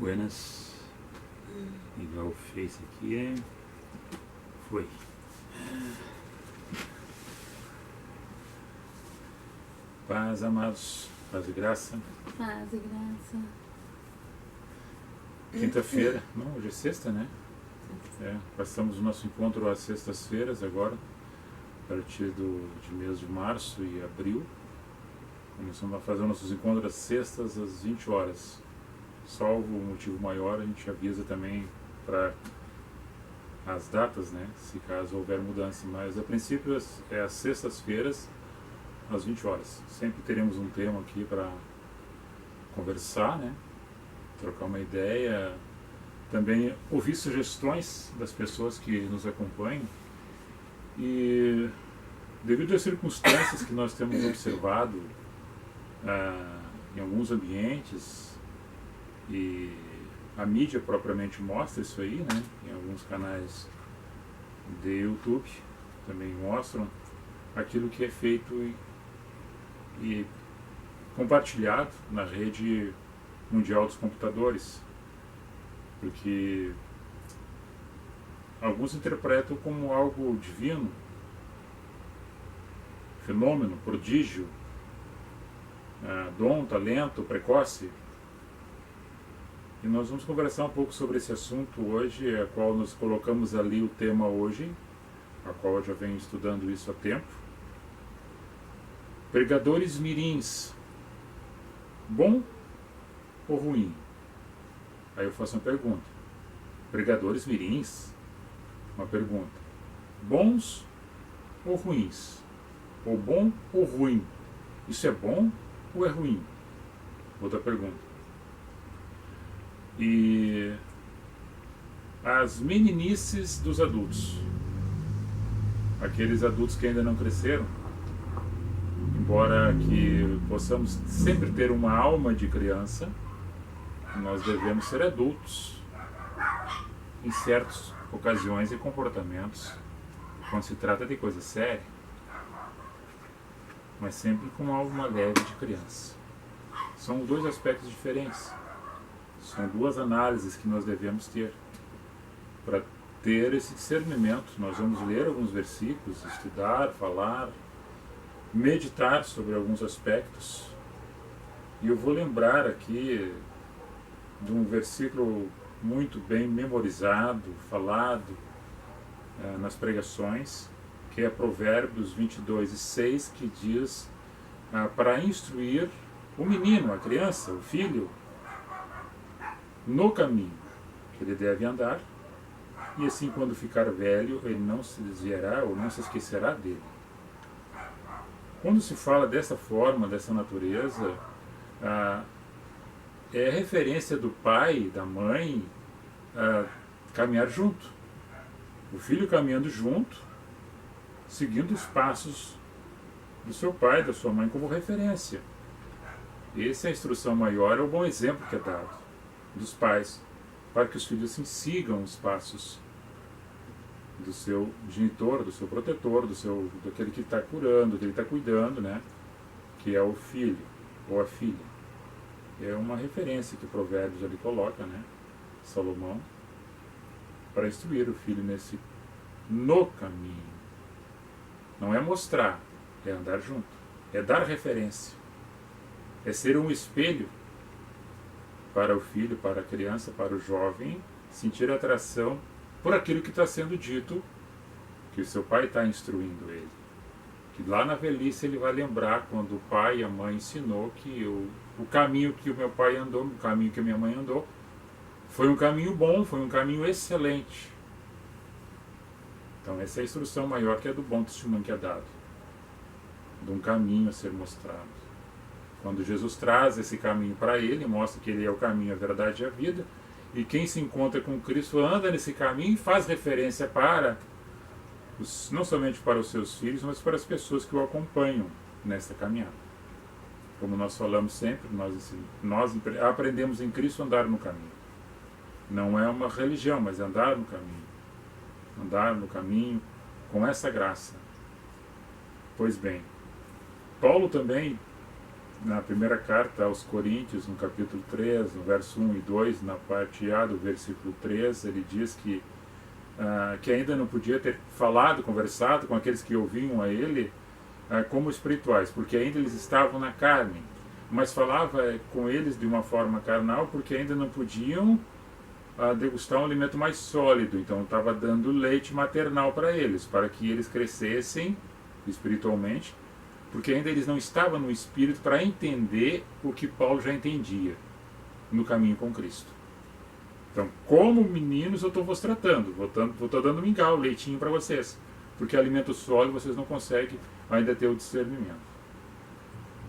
Buenas. Ligar o Face aqui. Foi. Paz, amados. Paz e graça. Paz e graça. Quinta-feira. Não, hoje é sexta, né? Passamos o nosso encontro às sextas-feiras agora, a partir de mês de março e abril. Começamos a fazer nossos encontros às sextas, às 20 horas. Salvo o motivo maior, a gente avisa também para as datas, né? Se caso houver mudança. Mas a princípio é às sextas-feiras, às 20 horas. Sempre teremos um tema aqui para conversar, né? Trocar uma ideia. Também ouvir sugestões das pessoas que nos acompanham. E devido às circunstâncias que nós temos observado em alguns ambientes, e a mídia propriamente mostra isso aí, né? Em alguns canais de YouTube também mostram aquilo que é feito e compartilhado na rede mundial dos computadores, porque alguns interpretam como algo divino, fenômeno, prodígio, dom, talento, precoce. E nós vamos conversar um pouco sobre esse assunto hoje, a qual nós colocamos ali o tema hoje, a qual eu já venho estudando isso há tempo. Pregadores mirins, bom ou ruim? Aí eu faço uma pergunta. Pregadores mirins? Uma pergunta. Bons ou ruins? Ou bom ou ruim? Isso é bom ou é ruim? Outra pergunta. E as meninices dos adultos, aqueles adultos que ainda não cresceram, embora que possamos sempre ter uma alma de criança, nós devemos ser adultos em certas ocasiões e comportamentos, quando se trata de coisa séria, mas sempre com uma alma leve de criança. São dois aspectos diferentes. São duas análises que nós devemos ter para ter esse discernimento. Nós vamos ler alguns versículos, estudar, falar, meditar sobre alguns aspectos. E eu vou lembrar aqui de um versículo muito bem memorizado, falado nas pregações, que é Provérbios 22:6, que diz para instruir o menino, a criança, o filho, no caminho que ele deve andar, e assim quando ficar velho ele não se desviará ou não se esquecerá dele. Quando se fala dessa forma, dessa natureza, é referência do pai, da mãe, caminhar junto. O filho caminhando junto, seguindo os passos do seu pai, da sua mãe como referência. Essa é a instrução maior, é o bom exemplo que é dado dos pais, para que os filhos assim sigam os passos do seu genitor, do seu protetor, daquele que está curando, daquele que está cuidando, né? Que é o filho ou a filha. É uma referência que Provérbios ali coloca, né? Salomão, para instruir o filho no caminho. Não é mostrar, é andar junto, é dar referência, é ser um espelho para o filho, para a criança, para o jovem, sentir atração por aquilo que está sendo dito, que o seu pai está instruindo ele. Que lá na velhice ele vai lembrar quando o pai e a mãe ensinou que o caminho que o meu pai andou, o caminho que a minha mãe andou, foi um caminho bom, foi um caminho excelente. Então essa é a instrução maior, que é do bom testemunho que é dado, de um caminho a ser mostrado. Quando Jesus traz esse caminho para ele, mostra que ele é o caminho, a verdade e a vida, e quem se encontra com Cristo anda nesse caminho e faz referência não somente para os seus filhos, mas para as pessoas que o acompanham nessa caminhada. Como nós falamos sempre, nós aprendemos em Cristo a andar no caminho. Não é uma religião, mas andar no caminho. Andar no caminho com essa graça. Pois bem, Paulo também na primeira carta aos Coríntios, no capítulo 3, no verso 1 e 2, na parte A do versículo 3, ele diz que ainda não podia ter falado, conversado com aqueles que ouviam a ele como espirituais, porque ainda eles estavam na carne, mas falava com eles de uma forma carnal, porque ainda não podiam degustar um alimento mais sólido, então estava dando leite maternal para eles, para que eles crescessem espiritualmente, porque ainda eles não estavam no Espírito para entender o que Paulo já entendia no caminho com Cristo. Então, como meninos, eu estou vos tratando, estou dando mingau, leitinho para vocês, porque alimento sólido vocês não conseguem ainda ter o discernimento.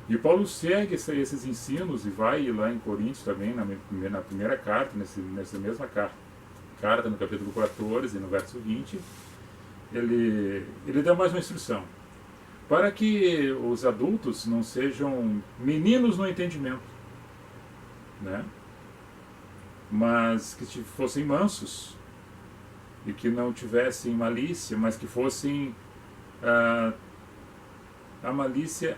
E Paulo segue esses ensinos e vai lá em Coríntios também, na primeira carta, nessa mesma carta, no capítulo 14, no verso 20, ele dá mais uma instrução, para que os adultos não sejam meninos no entendimento, né? Mas que fossem mansos e que não tivessem malícia, mas que fossem a malícia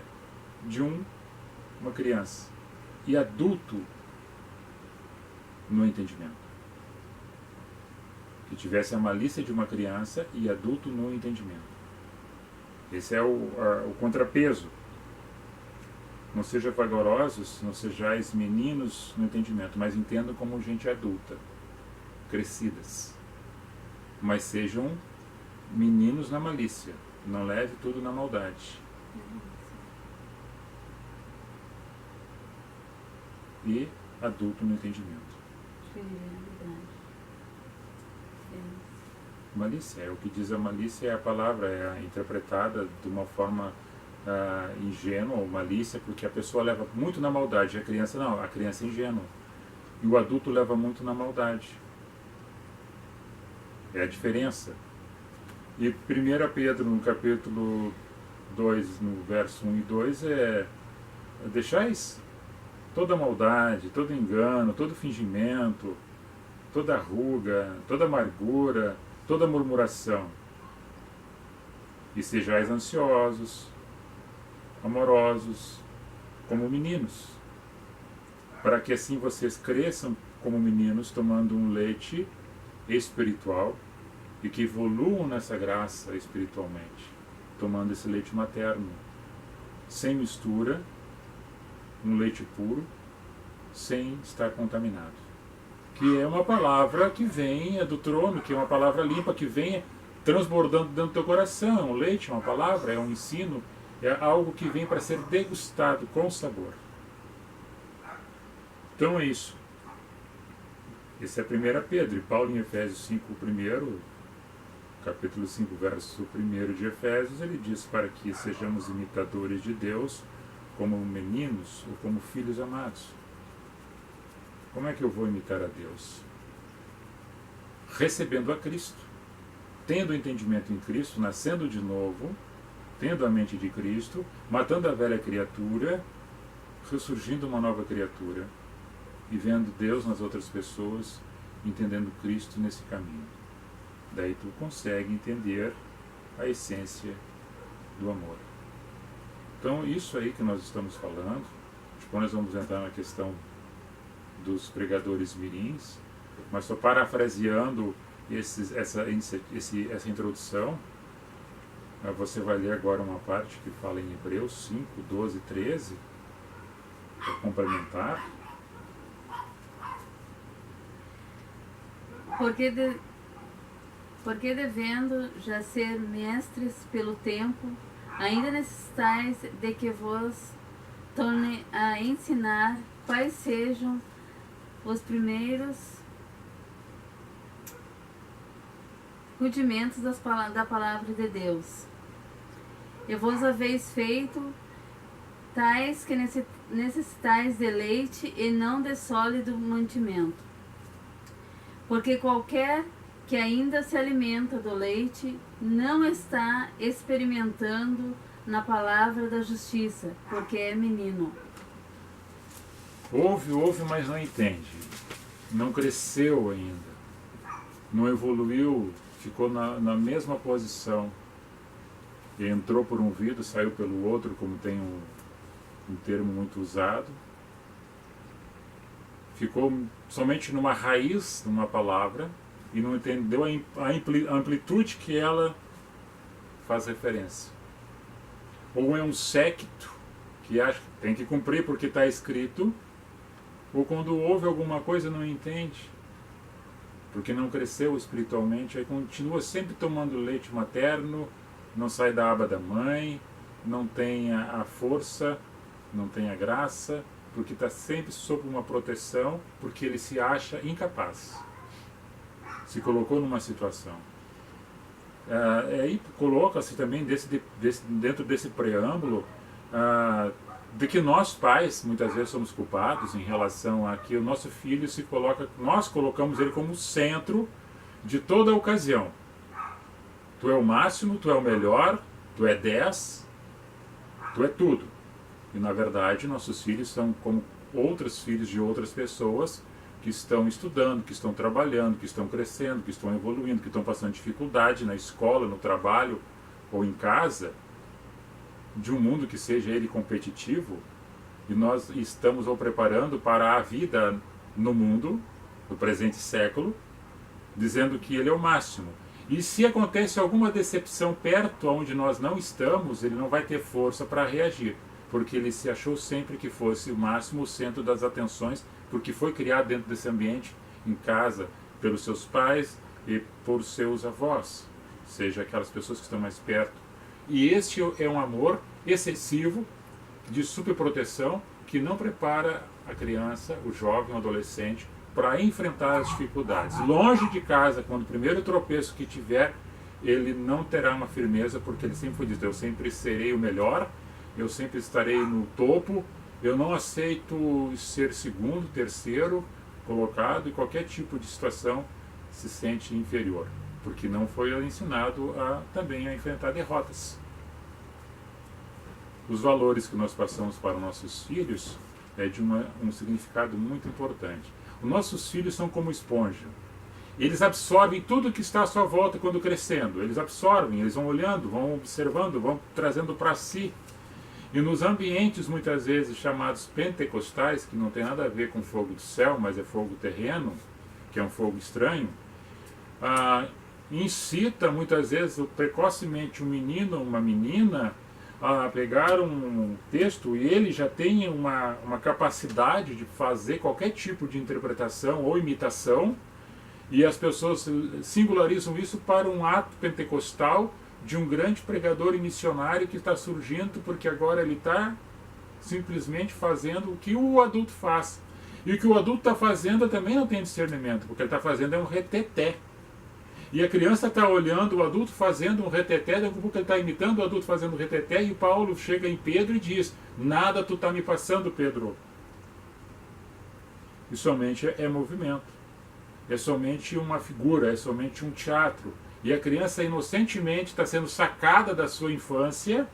de uma criança e adulto no entendimento. Que tivesse a malícia de uma criança e adulto no entendimento. Esse é o contrapeso. Não sejam vagarosos, não sejais meninos no entendimento, mas entendam como gente adulta, crescidas. Mas sejam meninos na malícia, não leve tudo na maldade. E adulto no entendimento. Malícia, o que diz a malícia é a palavra, é interpretada de uma forma ingênua ou malícia, porque a pessoa leva muito na maldade, a criança não, a criança é ingênua. E o adulto leva muito na maldade. É a diferença. E 1 Pedro, no capítulo 2, no verso 1 e 2, deixais toda maldade, todo engano, todo fingimento, toda ruga, toda amargura, toda murmuração. E sejais ansiosos, amorosos, como meninos, para que assim vocês cresçam como meninos, tomando um leite espiritual e que evoluam nessa graça espiritualmente, tomando esse leite materno, sem mistura, um leite puro, sem estar contaminado. Que é uma palavra que vem do trono, que é uma palavra limpa, que vem transbordando dentro do teu coração. O leite é uma palavra, é um ensino, é algo que vem para ser degustado com sabor. Então é isso. Esse é 1 Pedro. E Paulo em Efésios 5, capítulo 5, verso 1 de Efésios, ele diz para que sejamos imitadores de Deus como meninos ou como filhos amados. Como é que eu vou imitar a Deus? Recebendo a Cristo, tendo entendimento em Cristo, nascendo de novo, tendo a mente de Cristo, matando a velha criatura, ressurgindo uma nova criatura e vendo Deus nas outras pessoas, entendendo Cristo nesse caminho. Daí tu consegue entender a essência do amor. Então, isso aí que nós estamos falando, depois nós vamos entrar na questão dos pregadores mirins, mas só parafraseando essa introdução, você vai ler agora uma parte que fala em Hebreus 5, 12 e 13, para complementar. Porque devendo já ser mestres pelo tempo, ainda necessitais de que vos torne a ensinar quais sejam os primeiros rudimentos da palavra de Deus. E vos haveis feito tais que necessitais de leite e não de sólido mantimento. Porque qualquer que ainda se alimenta do leite não está experimentando na palavra da justiça, porque é menino. Ouve, mas não entende. Não cresceu ainda. Não evoluiu, ficou na mesma posição. Entrou por um vidro, saiu pelo outro, como tem um termo muito usado, ficou somente numa raiz, numa palavra, e não entendeu a amplitude que ela faz referência. Ou é um séquito que acha que tem que cumprir porque está escrito, ou quando ouve alguma coisa não entende, porque não cresceu espiritualmente, aí continua sempre tomando leite materno, não sai da aba da mãe, não tem a força, não tem a graça, porque está sempre sob uma proteção, porque ele se acha incapaz. Se colocou numa situação. Aí coloca-se também dentro desse preâmbulo de que nós pais muitas vezes somos culpados em relação a que o nosso filho se coloca, nós colocamos ele como centro de toda a ocasião. Tu é o máximo, tu é o melhor, tu é 10, tu é tudo. E na verdade nossos filhos são como outros filhos de outras pessoas que estão estudando, que estão trabalhando, que estão crescendo, que estão evoluindo, que estão passando dificuldade na escola, no trabalho ou em casa, de um mundo que seja ele competitivo, e nós estamos o preparando para a vida no mundo, no presente século, dizendo que ele é o máximo. E se acontece alguma decepção perto onde nós não estamos, ele não vai ter força para reagir, porque ele se achou sempre que fosse o máximo, o centro das atenções, porque foi criado dentro desse ambiente, em casa, pelos seus pais e por seus avós, seja aquelas pessoas que estão mais perto. E este é um amor excessivo, de superproteção, que não prepara a criança, o jovem, o adolescente, para enfrentar as dificuldades. Longe de casa, quando o primeiro tropeço que tiver, ele não terá uma firmeza, porque ele sempre foi dito, eu sempre serei o melhor, eu sempre estarei no topo, eu não aceito ser segundo, terceiro colocado, e qualquer tipo de situação se sente inferior, porque não foi ensinado também a enfrentar derrotas. Os valores que nós passamos para os nossos filhos é de um significado muito importante. Os nossos filhos são como esponja. Eles absorvem tudo que está à sua volta quando crescendo. Eles absorvem, eles vão olhando, vão observando, vão trazendo para si. E nos ambientes, muitas vezes, chamados pentecostais, que não tem nada a ver com fogo do céu, mas é fogo terreno, que é um fogo estranho, incita, muitas vezes, precocemente um menino ou uma menina a pegar um texto e ele já tem uma capacidade de fazer qualquer tipo de interpretação ou imitação, e as pessoas singularizam isso para um ato pentecostal de um grande pregador e missionário que está surgindo, porque agora ele está simplesmente fazendo o que o adulto faz. E o que o adulto está fazendo também não tem discernimento, porque ele está fazendo é um reteté. E a criança está olhando o adulto fazendo um reteté, daqui a pouco ele está imitando o adulto fazendo um reteté, e Paulo chega em Pedro e diz, nada tu está me passando, Pedro. E somente é movimento. É somente uma figura, é somente um teatro. E a criança inocentemente está sendo sacada da sua infância,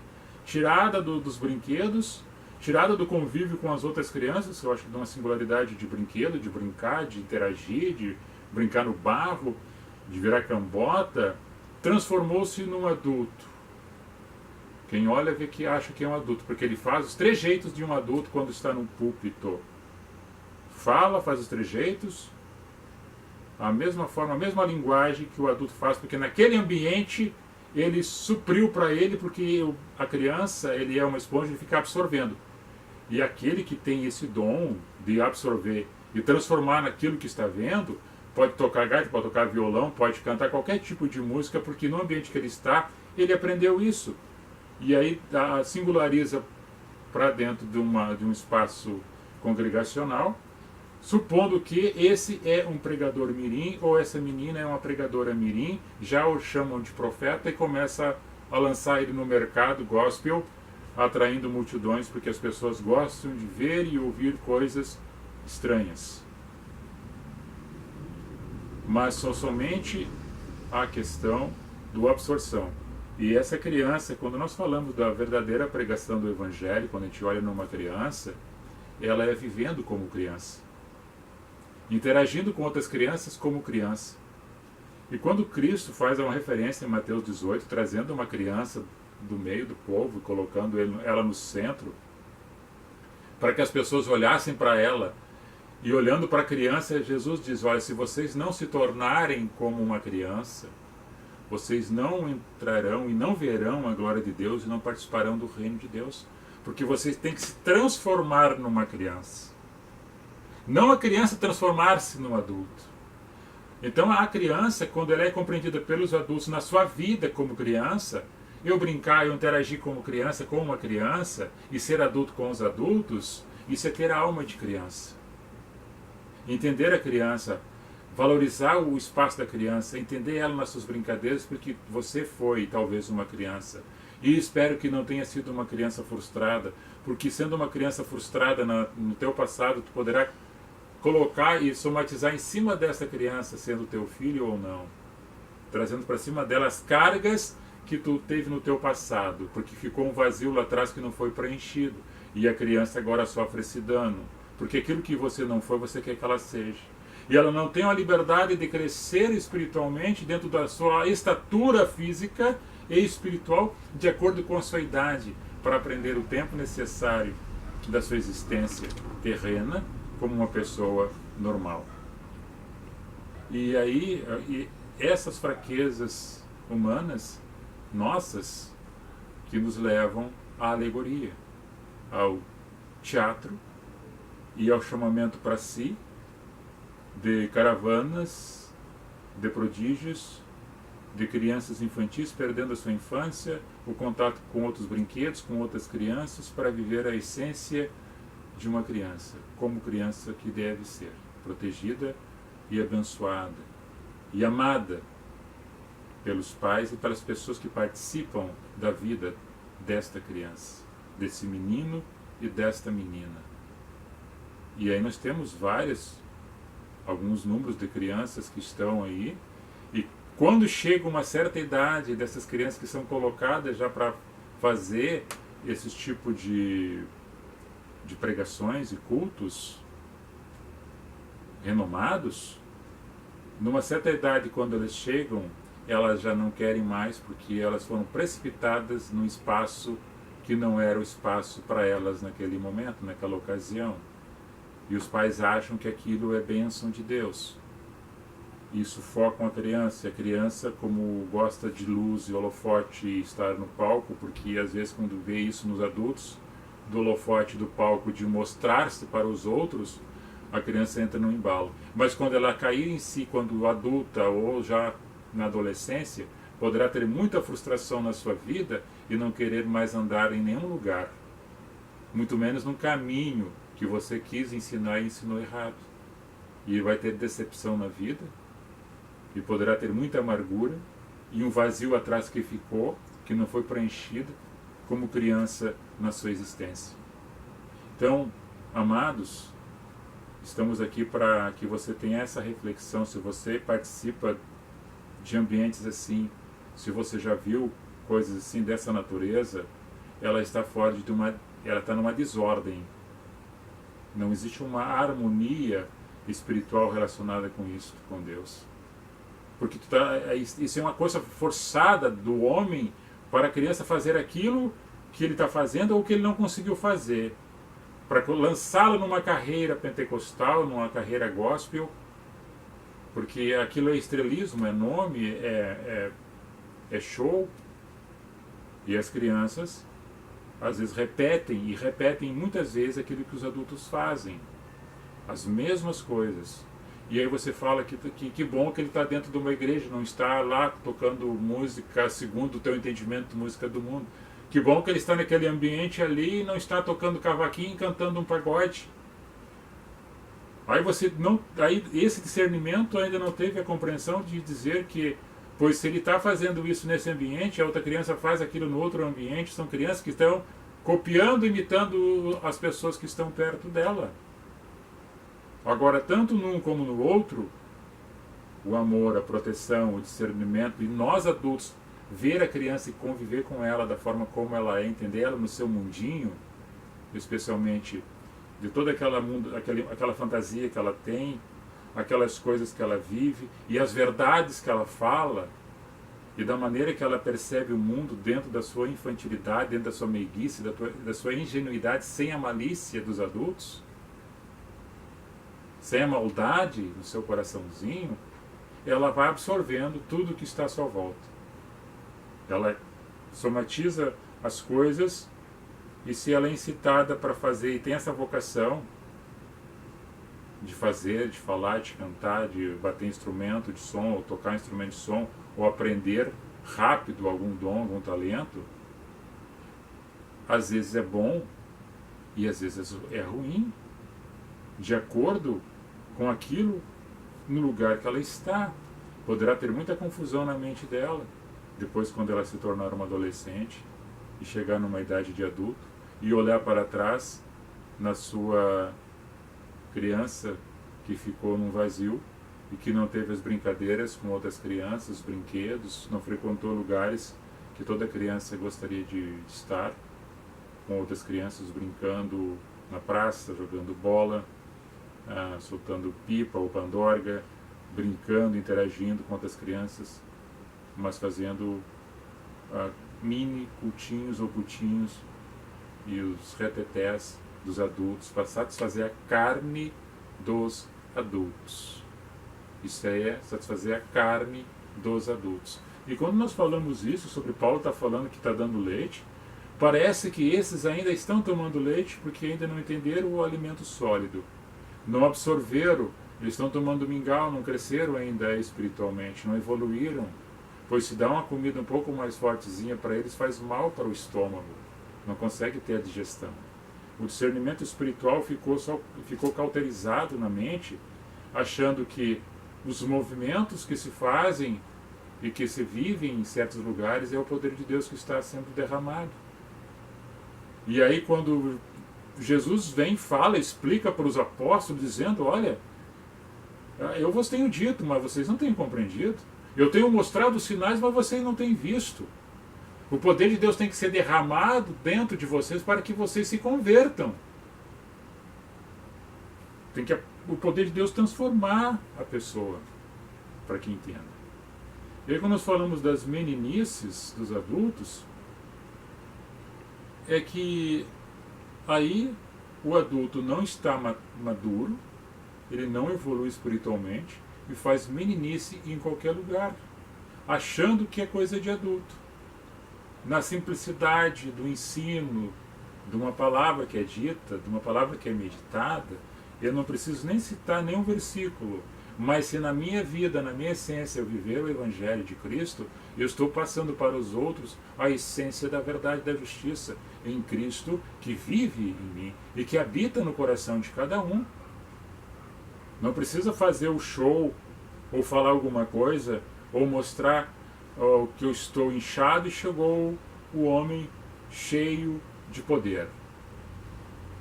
tirada dos brinquedos, tirada do convívio com as outras crianças, que eu acho que dá uma singularidade de brinquedo, de brincar, de interagir, de brincar no barro, de virar cambota, transformou-se num adulto. Quem olha vê que acha que é um adulto, porque ele faz os trejeitos de um adulto quando está num púlpito. Fala, faz os trejeitos, a mesma forma, a mesma linguagem que o adulto faz, porque naquele ambiente ele supriu para ele, porque a criança, ele é uma esponja e fica absorvendo. E aquele que tem esse dom de absorver e transformar naquilo que está vendo, pode tocar gaita, pode tocar violão, pode cantar qualquer tipo de música, porque no ambiente que ele está, ele aprendeu isso. E aí singulariza para dentro de um espaço congregacional, supondo que esse é um pregador mirim, ou essa menina é uma pregadora mirim, já o chamam de profeta e começa a lançar ele no mercado gospel, atraindo multidões, porque as pessoas gostam de ver e ouvir coisas estranhas. Mas só somente a questão do absorção. E essa criança, quando nós falamos da verdadeira pregação do Evangelho, quando a gente olha numa criança, ela é vivendo como criança, interagindo com outras crianças como criança. E quando Cristo faz uma referência em Mateus 18, trazendo uma criança do meio do povo, colocando ela no centro, para que as pessoas olhassem para ela. E olhando para a criança, Jesus diz: olha, se vocês não se tornarem como uma criança, vocês não entrarão e não verão a glória de Deus e não participarão do reino de Deus. Porque vocês têm que se transformar numa criança. Não a criança transformar-se num adulto. Então a criança, quando ela é compreendida pelos adultos na sua vida como criança, eu brincar, eu interagir como criança com uma criança e ser adulto com os adultos, isso é ter a alma de criança. Entender a criança, valorizar o espaço da criança, entender ela nas suas brincadeiras, porque você foi talvez uma criança. E espero que não tenha sido uma criança frustrada, porque sendo uma criança frustrada no teu passado, tu poderá colocar e somatizar em cima dessa criança, sendo teu filho ou não, trazendo para cima dela as cargas que tu teve no teu passado, porque ficou um vazio lá atrás que não foi preenchido, e a criança agora sofre esse dano, porque aquilo que você não foi, você quer que ela seja. E ela não tem a liberdade de crescer espiritualmente dentro da sua estatura física e espiritual, de acordo com a sua idade, para aprender o tempo necessário da sua existência terrena como uma pessoa normal. E aí, essas fraquezas humanas, nossas, que nos levam à alegoria, ao teatro e ao chamamento para si de caravanas, de prodígios, de crianças infantis perdendo a sua infância, o contato com outros brinquedos, com outras crianças, para viver a essência de uma criança, como criança que deve ser, protegida e abençoada e amada pelos pais e pelas pessoas que participam da vida desta criança, desse menino e desta menina. E aí nós temos alguns números de crianças que estão aí, e quando chega uma certa idade dessas crianças que são colocadas já para fazer esses tipos de pregações e cultos renomados, numa certa idade, quando elas chegam, elas já não querem mais, porque elas foram precipitadas num espaço que não era o espaço para elas naquele momento, naquela ocasião. E os pais acham que aquilo é bênção de Deus. E sufocam a criança. E a criança, como gosta de luz e holofote e estar no palco, porque às vezes quando vê isso nos adultos, do holofote do palco, de mostrar-se para os outros, a criança entra no embalo. Mas quando ela cair em si, quando adulta ou já na adolescência, poderá ter muita frustração na sua vida e não querer mais andar em nenhum lugar, muito menos num caminho que você quis ensinar e ensinou errado. E vai ter decepção na vida, e poderá ter muita amargura e um vazio atrás que ficou, que não foi preenchido como criança na sua existência. Então, amados, estamos aqui para que você tenha essa reflexão. Se você participa de ambientes assim, se você já viu coisas assim dessa natureza, ela está fora de ela está numa desordem. Não existe uma harmonia espiritual relacionada com isso, com Deus. Porque isso é uma coisa forçada do homem para a criança fazer aquilo que ele está fazendo ou que ele não conseguiu fazer, para lançá-lo numa carreira pentecostal, numa carreira gospel, porque aquilo é estrelismo, é nome, é show, e as crianças às vezes repetem muitas vezes aquilo que os adultos fazem, as mesmas coisas. E aí você fala que bom que ele está dentro de uma igreja, não está lá tocando música segundo o teu entendimento de música do mundo. Que bom que ele está naquele ambiente ali e não está tocando cavaquinho e cantando um pagode. Aí esse discernimento ainda não teve a compreensão de dizer que, pois se ele está fazendo isso nesse ambiente, a outra criança faz aquilo no outro ambiente, são crianças que estão copiando, imitando as pessoas que estão perto dela. Agora, tanto num como no outro, o amor, a proteção, o discernimento, e nós adultos, ver a criança e conviver com ela da forma como ela é, entender ela no seu mundinho, especialmente de toda aquela fantasia que ela tem, aquelas coisas que ela vive e as verdades que ela fala, e da maneira que ela percebe o mundo dentro da sua infantilidade, dentro da sua meiguice, da sua ingenuidade, sem a malícia dos adultos, sem a maldade no seu coraçãozinho, ela vai absorvendo tudo que está à sua volta. Ela somatiza as coisas, e se ela é incitada para fazer e tem essa vocação de fazer, de falar, de cantar, de bater instrumento de som, ou tocar instrumento de som, ou aprender rápido algum dom, algum talento, às vezes é bom e às vezes é ruim, de acordo com aquilo no lugar que ela está. Poderá ter muita confusão na mente dela, depois quando ela se tornar uma adolescente e chegar numa idade de adulto e olhar para trás na sua criança que ficou num vazio e que não teve as brincadeiras com outras crianças, os brinquedos, não frequentou lugares que toda criança gostaria de estar, com outras crianças brincando na praça, jogando bola, soltando pipa ou pandorga, brincando, interagindo com outras crianças, mas fazendo mini cultinhos ou putinhos e os retetés dos adultos para satisfazer a carne dos adultos. Isso é satisfazer a carne dos adultos. E quando nós falamos isso, sobre Paulo está falando que está dando leite, parece que esses ainda estão tomando leite porque ainda não entenderam o alimento sólido, não absorveram, eles estão tomando mingau, não cresceram ainda espiritualmente, não evoluíram, pois se dá uma comida um pouco mais fortezinha para eles faz mal para o estômago, não consegue ter a digestão. O discernimento espiritual ficou cauterizado na mente, achando que os movimentos que se fazem e que se vivem em certos lugares é o poder de Deus que está sendo derramado. E aí quando Jesus vem, fala, explica para os apóstolos, dizendo, olha, eu vos tenho dito, mas vocês não têm compreendido. Eu tenho mostrado os sinais, mas vocês não têm visto. O poder de Deus tem que ser derramado dentro de vocês para que vocês se convertam. Tem que o poder de Deus transformar a pessoa, para que entenda. E aí quando nós falamos das meninices dos adultos, é que aí o adulto não está maduro, ele não evolui espiritualmente e faz meninice em qualquer lugar, achando que é coisa de adulto. Na simplicidade do ensino, de uma palavra que é dita, de uma palavra que é meditada, eu não preciso nem citar nenhum versículo, mas se na minha vida, na minha essência, eu viver o Evangelho de Cristo, eu estou passando para os outros a essência da verdade e da justiça em Cristo, que vive em mim e que habita no coração de cada um. Não precisa fazer o show, ou falar alguma coisa, ou mostrar que eu estou inchado e chegou o homem cheio de poder,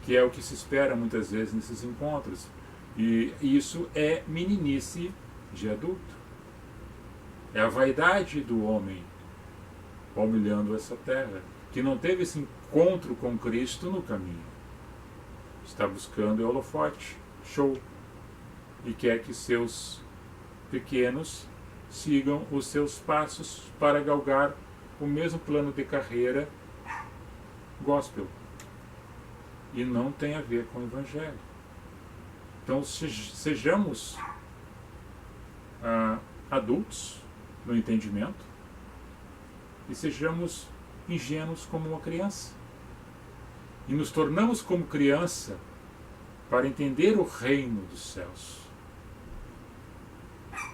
que é o que se espera muitas vezes nesses encontros. E isso é meninice de adulto. É a vaidade do homem palmilhando essa terra, que não teve esse encontro com Cristo no caminho. Está buscando holofote, show, e quer que seus pequenos sigam os seus passos para galgar o mesmo plano de carreira gospel. E não tem a ver com o Evangelho. Então sejamos adultos no entendimento e sejamos ingênuos como uma criança. E nos tornamos como criança para entender o reino dos céus.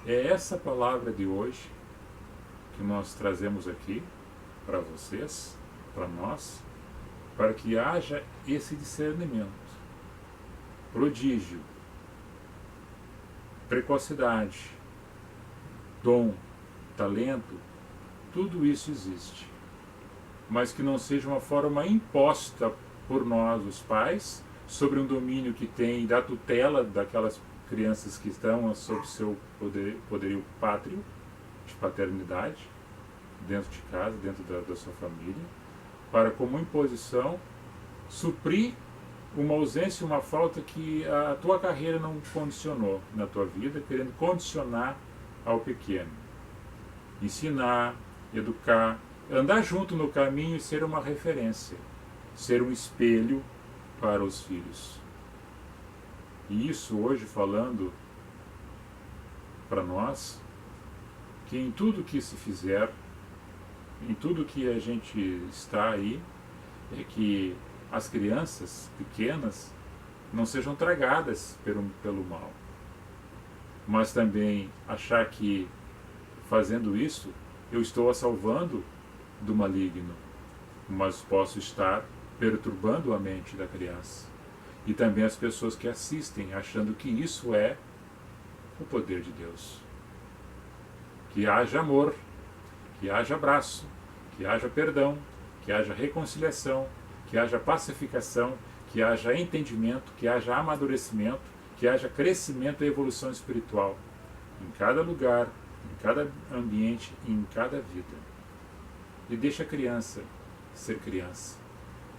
É essa palavra de hoje que nós trazemos aqui para vocês, para nós, para que haja esse discernimento. Prodígio, precocidade, dom, talento, tudo isso existe. Mas que não seja uma forma imposta por nós, os pais, sobre um domínio que tem da tutela daquelas crianças que estão sob seu poderio pátrio, de paternidade, dentro de casa, dentro da sua família, para, como imposição, suprir uma ausência, uma falta que a tua carreira não condicionou na tua vida, querendo condicionar ao pequeno. Ensinar, educar, andar junto no caminho e ser uma referência, ser um espelho para os filhos. E isso hoje falando para nós, que em tudo que se fizer, em tudo que a gente está aí, é que as crianças pequenas não sejam tragadas pelo mal. Mas também achar que fazendo isso eu estou a salvando do maligno, mas posso estar perturbando a mente da criança. E também as pessoas que assistem, achando que isso é o poder de Deus. Que haja amor, que haja abraço, que haja perdão, que haja reconciliação, que haja pacificação, que haja entendimento, que haja amadurecimento, que haja crescimento e evolução espiritual em cada lugar, em cada ambiente e em cada vida. E deixa a criança ser criança.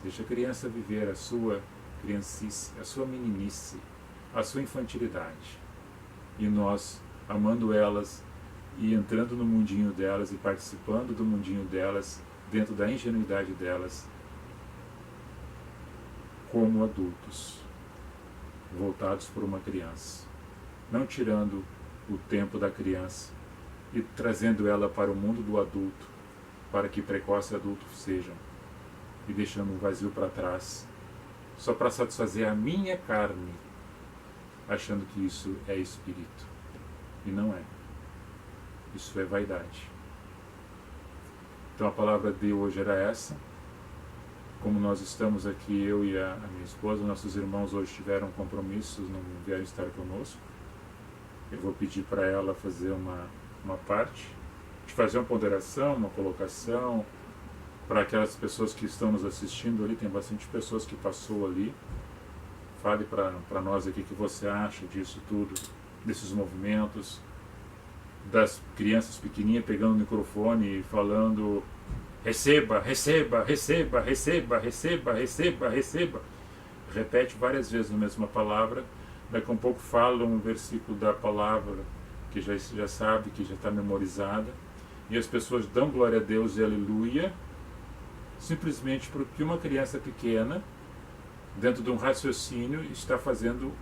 Deixa a criança viver a sua criancice, a sua meninice, a sua infantilidade. E nós, amando elas e entrando no mundinho delas e participando do mundinho delas, dentro da ingenuidade delas, como adultos, voltados por uma criança, não tirando o tempo da criança e trazendo ela para o mundo do adulto, para que precoce adultos sejam, e deixando um vazio para trás, só para satisfazer a minha carne, achando que isso é espírito. E não é. Isso é vaidade. Então a palavra de hoje era essa. Como nós estamos aqui, eu e a minha esposa, nossos irmãos hoje tiveram compromissos, não vieram estar conosco. Eu vou pedir para ela fazer uma parte, de fazer uma ponderação, uma colocação, para aquelas pessoas que estão nos assistindo ali, tem bastante pessoas que passou ali. Fale para nós aqui o que você acha disso tudo, desses movimentos, das crianças pequenininhas pegando o microfone e falando: receba, receba, receba, receba, receba, receba, receba. Repete várias vezes a mesma palavra. Daqui a um pouco fala um versículo da palavra que já sabe, que já está memorizada. E as pessoas dão glória a Deus e aleluia, simplesmente porque uma criança pequena, dentro de um raciocínio, está fazendo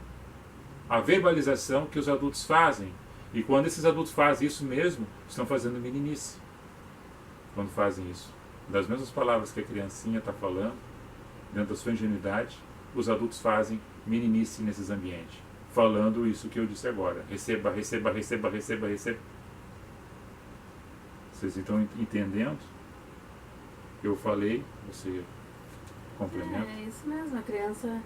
a verbalização que os adultos fazem. E quando esses adultos fazem isso mesmo, estão fazendo meninice. Quando fazem isso, das mesmas palavras que a criancinha está falando, dentro da sua ingenuidade, os adultos fazem meninice nesses ambientes, falando isso que eu disse agora: receba, receba, receba, receba, receba. Vocês estão entendendo? Eu falei, você complementa? É isso mesmo, a criança,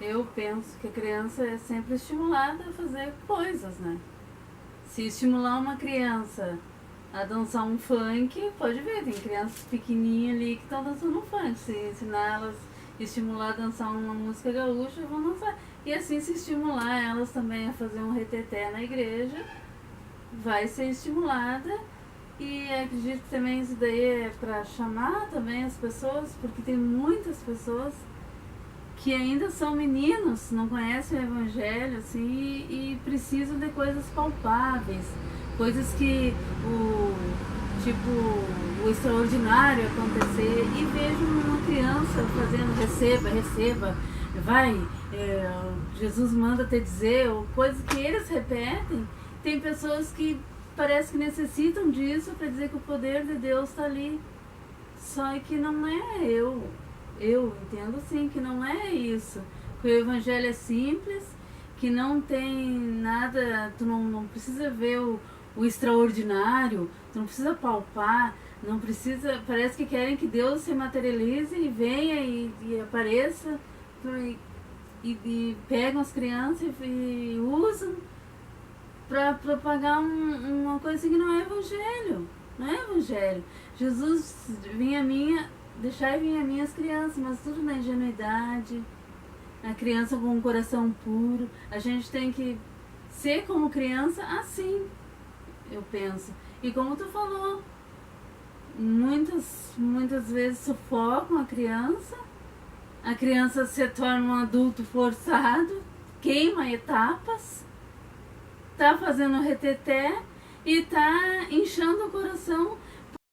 eu penso que a criança é sempre estimulada a fazer coisas, né? Se estimular uma criança a dançar um funk, pode ver, tem crianças pequenininhas ali que estão dançando um funk. Se ensinar elas, estimular a dançar uma música gaúcha, vão dançar. E assim, se estimular elas também a fazer um reteté na igreja, vai ser estimulada. E acredito que também isso daí é para chamar também as pessoas, porque tem muitas pessoas que ainda são meninos, não conhecem o evangelho, assim, e precisam de coisas palpáveis, coisas que o extraordinário acontecer, e vejo uma criança fazendo receba, receba, vai, Jesus manda te dizer, ou coisas que eles repetem. Tem pessoas que parece que necessitam disso para dizer que o poder de Deus está ali. Só que não é eu entendo sim que não é isso. Que o evangelho é simples, que não tem nada, tu não precisa ver o extraordinário, tu não precisa palpar, não precisa, parece que querem que Deus se materialize e venha e apareça e pegam as crianças e usam para propagar uma coisa que não é evangelho. Não é evangelho. Jesus deixai vir a minhas crianças, mas tudo na ingenuidade, a criança com um coração puro. A gente tem que ser como criança assim, eu penso. E como tu falou, muitas vezes sufocam a criança se torna um adulto forçado, queima etapas, tá fazendo reteté e tá inchando o coração